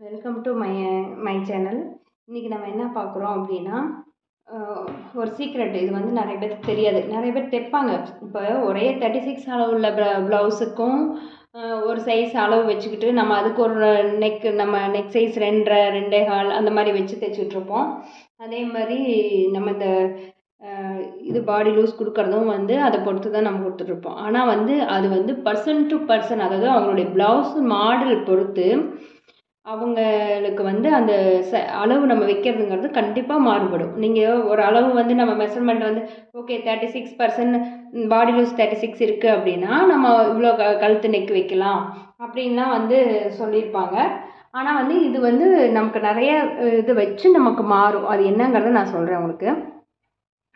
Welcome to my channel. இன்றைக்கி நம்ம என்ன பார்க்குறோம் அப்படின்னா, ஒரு சீக்ரெட். இது வந்து நிறைய பேருக்கு தெரியாது. நிறைய பேர் தைப்பாங்க. இப்போ ஒரே 36 அளவு உள்ள ப்ளவுஸுக்கும் ஒரு சைஸ் அளவு வச்சுக்கிட்டு நம்ம அதுக்கு ஒரு நம்ம நெக் சைஸ் 2.5 2.25 அந்த மாதிரி வச்சு தைச்சிட்ருப்போம். அதே மாதிரி நம்ம இந்த இது பாடி லூஸ் கொடுக்குறதும் வந்து அதை பொறுத்து தான் நம்ம கொடுத்துட்ருப்போம். ஆனால் வந்து அது வந்து பர்சன் டு பர்சன், அதாவது அவங்களுடைய ப்ளவுஸ் மாடல் பொறுத்து அவங்களுக்கு வந்து அந்த அளவு நம்ம வைக்கிறதுங்கிறது கண்டிப்பாக மாறுபடும். நீங்கள் ஒரு அளவு வந்து நம்ம மெஷர்மெண்ட் வந்து ஓகே 36% பாடி லூஸ் 36 இருக்குது அப்படின்னா நம்ம இவ்வளோ கழுத்து நெக் வைக்கலாம் அப்படின்லாம் வந்து சொல்லியிருப்பாங்க. ஆனால் வந்து இது வந்து நமக்கு நிறைய இது வச்சு நமக்கு மாறும். அது என்னங்கிறத நான் சொல்கிறேன் உங்களுக்கு.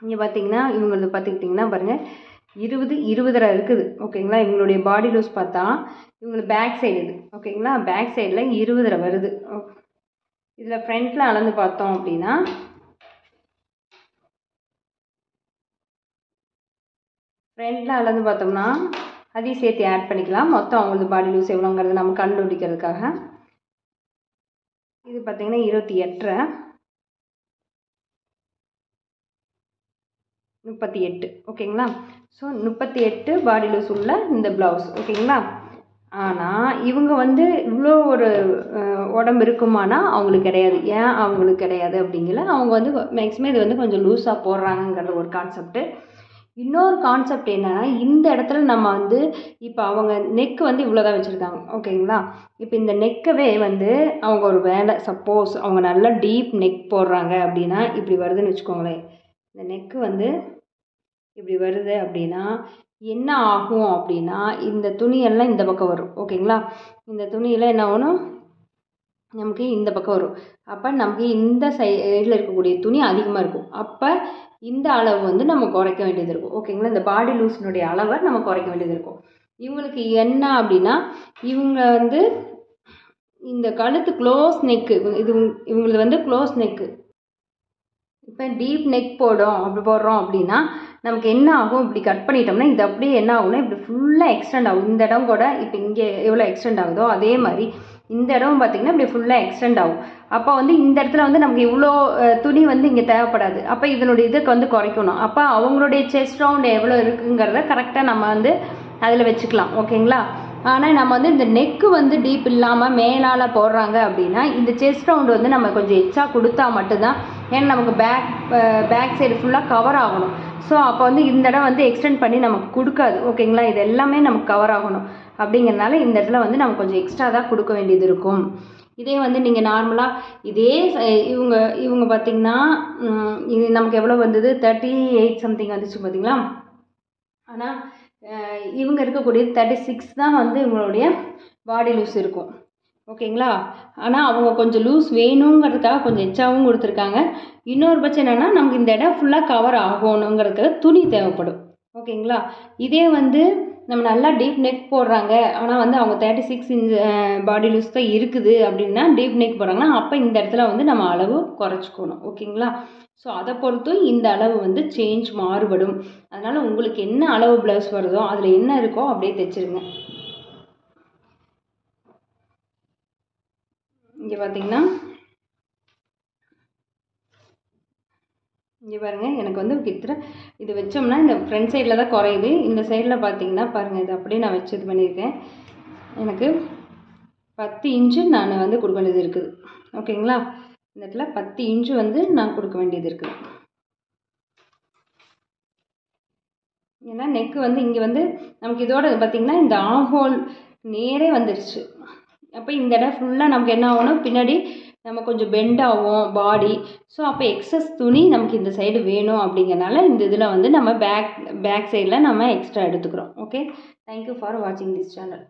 இங்கே பார்த்தீங்கன்னா இவங்களது பார்த்துக்கிட்டிங்கன்னா பாருங்கள் 20 இருக்குது. ஓகேங்களா, இவங்களுடைய பாடி லூஸ் பார்த்தா இவங்களுக்கு பேக் சைடு இது. ஓகேங்களா, பேக் சைடில் 20 வருது. இதில் ஃப்ரண்ட்டில் அளந்து பார்த்தோம் அப்படின்னா ஃப்ரண்ட்டில் அளந்து பார்த்தோம்னா அதையும் சேர்த்து ஆட் பண்ணிக்கலாம். மொத்தம் அவங்களுக்கு பாடி லூஸ் எவ்வளோங்கிறது நம்ம கண்டுபிடிக்கிறதுக்காக. இது பார்த்தீங்கன்னா 28 38. ஓகேங்களா, ஸோ 38 பாடி லூஸ் உள்ள இந்த ப்ளவுஸ். ஓகேங்களா, ஆனால் இவங்க வந்து இவ்வளோ ஒரு உடம்பு இருக்குமானா அவங்களுக்கு கிடையாது. ஏன் அவங்களுக்கு கிடையாது அப்படிங்கல, அவங்க வந்து மேக்ஸிமம் இது வந்து கொஞ்சம் லூஸாக போடுறாங்கங்கிற ஒரு கான்செப்ட்டு. இன்னொரு கான்செப்ட் என்னென்னா, இந்த இடத்துல நம்ம வந்து இப்போ அவங்க நெக்கு வந்து இவ்வளோ தான் வச்சுருக்காங்க. ஓகேங்களா, இப்போ இந்த நெக்கவே வந்து அவங்க ஒரு வேலை சப்போஸ் அவங்க நல்லா டீப் நெக் போடுறாங்க அப்படின்னா இப்படி வருதுன்னு வச்சுக்கோங்களேன். இந்த நெக்கு வந்து இப்படி வருது அப்படின்னா என்ன ஆகும் அப்படின்னா, இந்த துணியெல்லாம் இந்த பக்கம் வரும். ஓகேங்களா, இந்த துணியில் என்ன ஆகணும், நமக்கு இந்த பக்கம் வரும். அப்போ நமக்கு இந்த சைடில் இருக்கக்கூடிய துணி அதிகமாக இருக்கும். அப்போ இந்த அளவு வந்து நம்ம குறைக்க வேண்டியது இருக்கும். ஓகேங்களா, இந்த பாடி லூஸினுடைய அளவை நம்ம குறைக்க வேண்டியது இருக்கும். இவங்களுக்கு என்ன அப்படின்னா, இவங்க வந்து இந்த கழுத்து க்ளோஸ் நெக்கு, இது இவங்களுக்கு வந்து க்ளோஸ் நெக்கு. இப்போ டீப் நெக் போடுறோம் அப்படின்னா நமக்கு என்ன ஆகும், இப்படி கட் பண்ணிட்டோம்னா இது அப்படியே என்ன ஆகும்னா இப்படி ஃபுல்லாக எக்ஸ்டெண்ட் ஆகும். இந்த இடம் கூட இப்போ இங்கே எவ்வளோ எக்ஸ்டெண்ட் ஆகுதோ அதே மாதிரி இந்த இடம் பார்த்திங்கன்னா இப்படி ஃபுல்லாக எக்ஸ்டெண்ட் ஆகும். அப்போ வந்து இந்த இடத்துல வந்து நமக்கு இவ்வளோ துணி வந்து இங்கே தேவைப்படாது. அப்போ இதனுடைய இதுக்கு வந்து குறைக்கணும். அப்போ அவங்களுடைய செஸ்ட் ரவுண்ட் எவ்வளோ இருக்குங்கிறத கரெக்டாக நம்ம வந்து அதில் வச்சுக்கலாம். ஓகேங்களா, ஆனால் நம்ம வந்து இந்த நெக்கு வந்து டீப் இல்லாமல் மேலால் போடுறாங்க அப்படின்னா இந்த செஸ்ட் ரவுண்டு வந்து நம்ம கொஞ்சம் எச்சா கொடுத்தா மட்டும்தான். ஏன்னா நமக்கு பேக் சைடு ஃபுல்லாக கவர் ஆகணும். ஸோ அப்போ வந்து இந்த இடம் வந்து எக்ஸ்டெண்ட் பண்ணி நமக்கு கொடுக்காது. ஓகேங்களா, இது எல்லாமே நமக்கு கவர் ஆகணும். அப்படிங்கிறனால இந்த இடத்துல வந்து நம்ம கொஞ்சம் எக்ஸ்ட்ரா தான் கொடுக்க வேண்டியது இருக்கும். இதே வந்து நீங்கள் நார்மலாக இதே இவங்க பார்த்திங்கன்னா இது நமக்கு எவ்வளோ வந்தது 38 சம்திங் வந்துச்சு பார்த்திங்களா. ஆனால் இவங்க இருக்கக்கூடிய 36 தான் வந்து இவங்களுடைய பாடி லூஸ் இருக்கும். ஓகேங்களா, ஆனால் அவங்க கொஞ்சம் லூஸ் வேணுங்கிறதுக்காக கொஞ்சம் எச்சாவும் கொடுத்துருக்காங்க. இன்னொரு பட்சம் என்னென்னா நமக்கு இந்த இடம் ஃபுல்லாக கவர் ஆகணுங்கிறதுக்காக துணி தேவைப்படும். ஓகேங்களா, இதே வந்து நம்ம நல்லா டீப் நெக் போடுறாங்க ஆனால் வந்து அவங்க 36 இன்ச் பாடி லூஸ் தான் இருக்குது அப்படின்னா டீப் நெக் போடுறாங்கன்னா அப்போ இந்த இடத்துல வந்து நம்ம அளவு குறைச்சிக்கணும். ஓகேங்களா, ஸோ அதை பொறுத்தும் இந்த அளவு வந்து சேஞ்ச் மாறுபடும். அதனால் உங்களுக்கு என்ன அளவு ப்ளவுஸ் வருதோ அதில் என்ன இருக்கோ அப்படியே தைச்சிருங்க. இங்கே பார்த்தீங்கன்னா இங்கே பாருங்கள், எனக்கு வந்து கிட்டத்தட்ட இது வச்சோம்னா இந்த ஃப்ரண்ட் சைடில் தான் குறையுது. இந்த சைடில் பார்த்தீங்கன்னா பாருங்கள், இது அப்படியே நான் வச்சு இது பண்ணியிருக்கேன். எனக்கு 10 இன்ச்சு நான் வந்து கொடுக்க வேண்டியது இருக்குது. ஓகேங்களா, இந்த இடத்துல 10 இன்ச்சு வந்து நான் கொடுக்க வேண்டியது இருக்குது. ஏன்னா நெக்கு வந்து இங்கே வந்து நமக்கு இதோட பார்த்திங்கன்னா இந்த ஆம்ஹோல் நேரே வந்துடுச்சு. அப்போ இந்த இடம் ஃபுல்லாக நமக்கு என்ன ஆகணும், பின்னாடி நம்ம கொஞ்சம் பெண்ட் ஆகும் பாடி. ஸோ அப்போ எக்ஸஸ் துணி நமக்கு இந்த சைடு வேணும். அப்படிங்கிறனால இந்த இதில் வந்து நம்ம பேக் சைடில் நம்ம எக்ஸ்ட்ரா எடுத்துக்கிறோம். ஓகே, தேங்க்யூ ஃபார் வாட்சிங் திஸ் சேனல்.